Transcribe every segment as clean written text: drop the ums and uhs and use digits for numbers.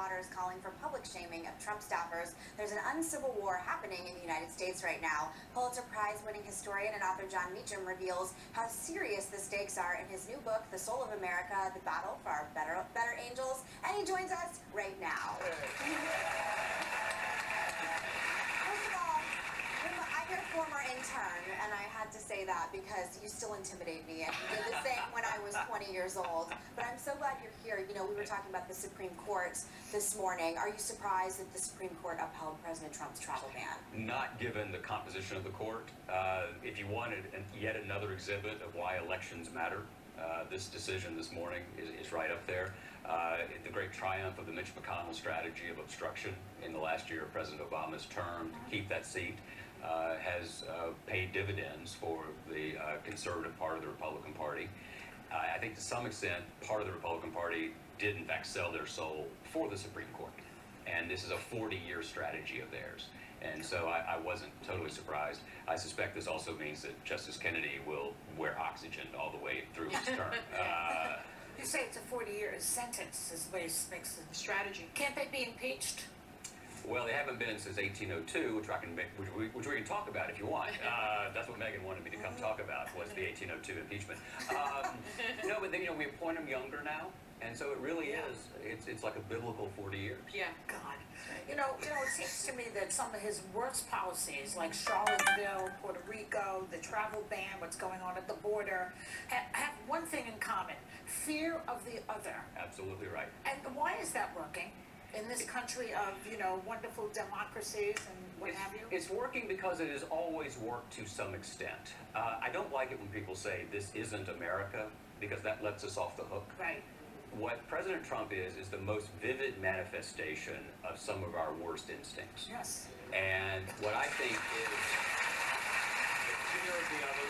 Waters calling for public shaming of Trump staffers. There's an uncivil war happening in the United States right now. Pulitzer Prize-winning historian and author John Meacham reveals how serious the stakes are in his new book, The Soul of America, The Battle for Our Better Angels, and he joins us right now. I'm your former intern, and I had to say that because you still intimidate me, and you did the same when I was 20 years old. But I'm so glad you're here. You know, we were talking about the Supreme Court this morning. Are you surprised that the Supreme Court upheld President Trump's travel ban? Not given the composition of the court. If you wanted yet another exhibit of why elections matter, this decision this morning is right up there. The great triumph of the Mitch McConnell strategy of obstruction in the last year of President Obama's term to keep that seat has paid dividends for the conservative part of the Republican Party. I think to some extent, part of the Republican Party did in fact sell their soul for the Supreme Court. And this is a 40-year strategy of theirs. And so I wasn't totally surprised. I suspect this also means that Justice Kennedy will wear oxygen all the way through his term. You say it's a 40-year sentence is what makes the strategy. Can't they be impeached? Well, they haven't been since 1802, which we can talk about if you want. That's what Megan wanted me to come talk about, was the 1802 impeachment. No, but then, we appoint them younger now, and so it really is. It's like a biblical 40 years. Yeah, God. You know, it seems to me that some of his worst policies, like Charlottesville, Puerto Rico, the travel ban, what's going on at the border, have one thing in common: fear of the other. Absolutely right. And why is that working in this country of, wonderful democracies and what have you? It's working because it has always worked to some extent. I don't like it when people say this isn't America, because that lets us off the hook. Right. What President Trump is the most vivid manifestation of some of our worst instincts. Yes. And what I think is the fear of the other,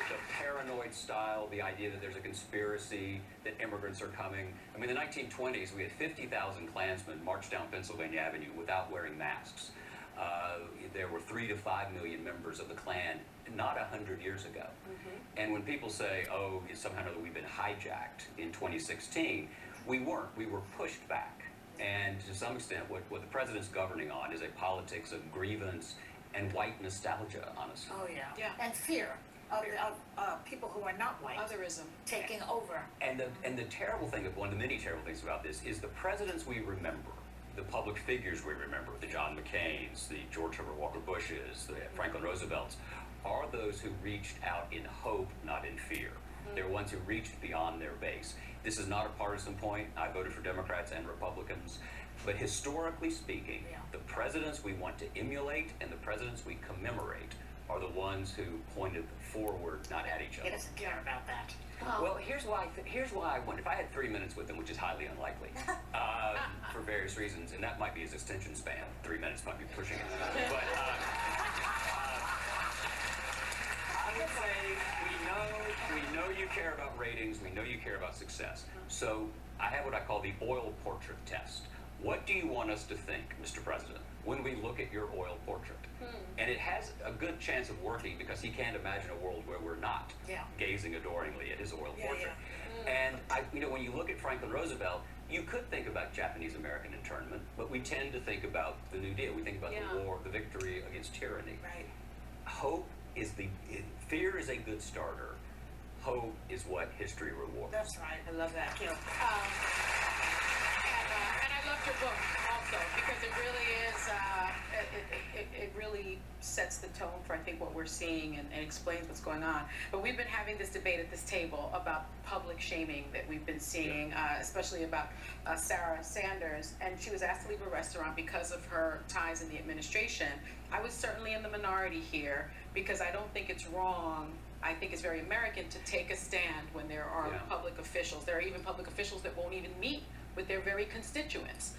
the paranoid style, the idea that there's a conspiracy, that immigrants are coming. I mean, in the 1920s, we had 50,000 Klansmen march down Pennsylvania Avenue without wearing masks. There were 3 to 5 million members of the Klan not 100 years ago. And when people say, oh, somehow or other we've been hijacked in 2016, we weren't. We were pushed back. And to some extent, what the president's governing on is a politics of grievance and white nostalgia, honestly. Oh, yeah. Yeah. And fear of people who are not white. Otherism. Taking over. And the terrible thing, one of the many terrible things about this, is the presidents we remember, the public figures we remember, the John McCains, the George Herbert Walker Bushes, the Franklin Roosevelts, are those who reached out in hope, not in fear. They're ones who reached beyond their base. This is not a partisan point. I voted for Democrats and Republicans. But historically speaking, the presidents we want to emulate and the presidents we commemorate are the ones who pointed forward, not at each other. He doesn't care about that. Well, here's why I wonder. If I had 3 minutes with him, which is highly unlikely, for various reasons, and that might be his attention span. 3 minutes might be pushing it. But I would say we know you care about ratings. We know you care about success. So I have what I call the oil portrait test. What do you want us to think, Mr. President, when we look at your oil portrait? And it has a good chance of working because he can't imagine a world where we're not gazing adoringly at his oil portrait. And when you look at Franklin Roosevelt, you could think about Japanese-American internment, but we tend to think about the New Deal. We think about the war, the victory against tyranny. Right. Hope is fear is a good starter. Hope is what history rewards. That's right. I love that. And I love your book also because it really is, it really sets the tone for, I think, what we're seeing and explains what's going on. But we've been having this debate at this table about public shaming that we've been seeing, especially about Sarah Sanders. And she was asked to leave a restaurant because of her ties in the administration. I was certainly in the minority here because I don't think it's wrong. I think it's very American to take a stand when there are public officials. There are even public officials that won't even meet with their very constituents.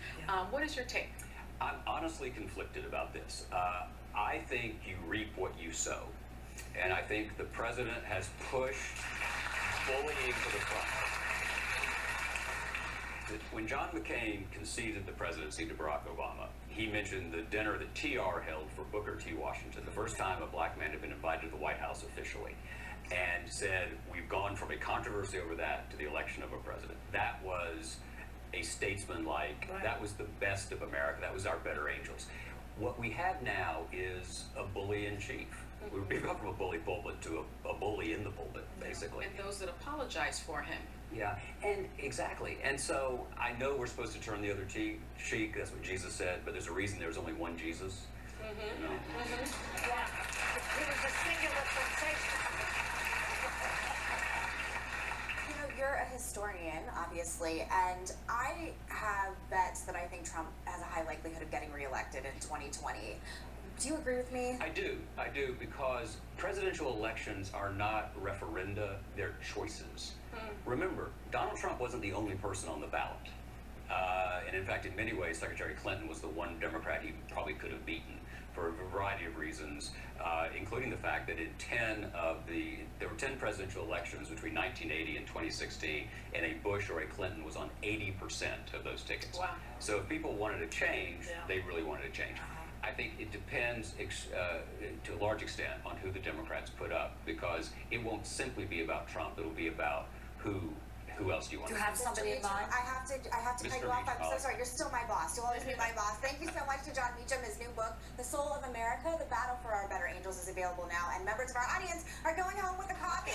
What is your take? I'm honestly conflicted about this. I think you reap what you sow. And I think the president has pushed bullying to the front. When John McCain conceded the presidency to Barack Obama, he mentioned the dinner that TR held for Booker T. Washington, the first time a black man had been invited to the White House officially, and said, we've gone from a controversy over that to the election of a president. That was a statesman like, Right. that was the best of America, that was our better angels. What we have now is a bully in chief. We've gone from a bully pulpit to a bully in the pulpit, basically. And those that apologize for him. Yeah, and exactly. And so I know we're supposed to turn the other cheek. That's what Jesus said. But there's a reason there's only one Jesus. You know? Yeah. It was a singular sensation. You know, you're a historian, obviously, and I have bets that I think Trump has a high likelihood of getting reelected in 2020. Do you agree with me? I do, because presidential elections are not referenda, they're choices. Remember, Donald Trump wasn't the only person on the ballot. And in fact, in many ways, Secretary Clinton was the one Democrat he probably could have beaten for a variety of reasons, including the fact that in there were 10 presidential elections between 1980 and 2016, and a Bush or a Clinton was on 80% of those tickets. Wow. So if people wanted to change, Yeah. they really wanted to change. I think it depends to a large extent on who the Democrats put up, because it won't simply be about Trump. It'll be about who else do you want Do you to have somebody in mind? I have to cut Mr. you off. I'm Meacham. so sorry. You're still my boss. You'll always be my boss. Thank you so much to John Meacham. His new book, The Soul of America, The Battle for Our Better Angels, is available now, and members of our audience are going home with a copy.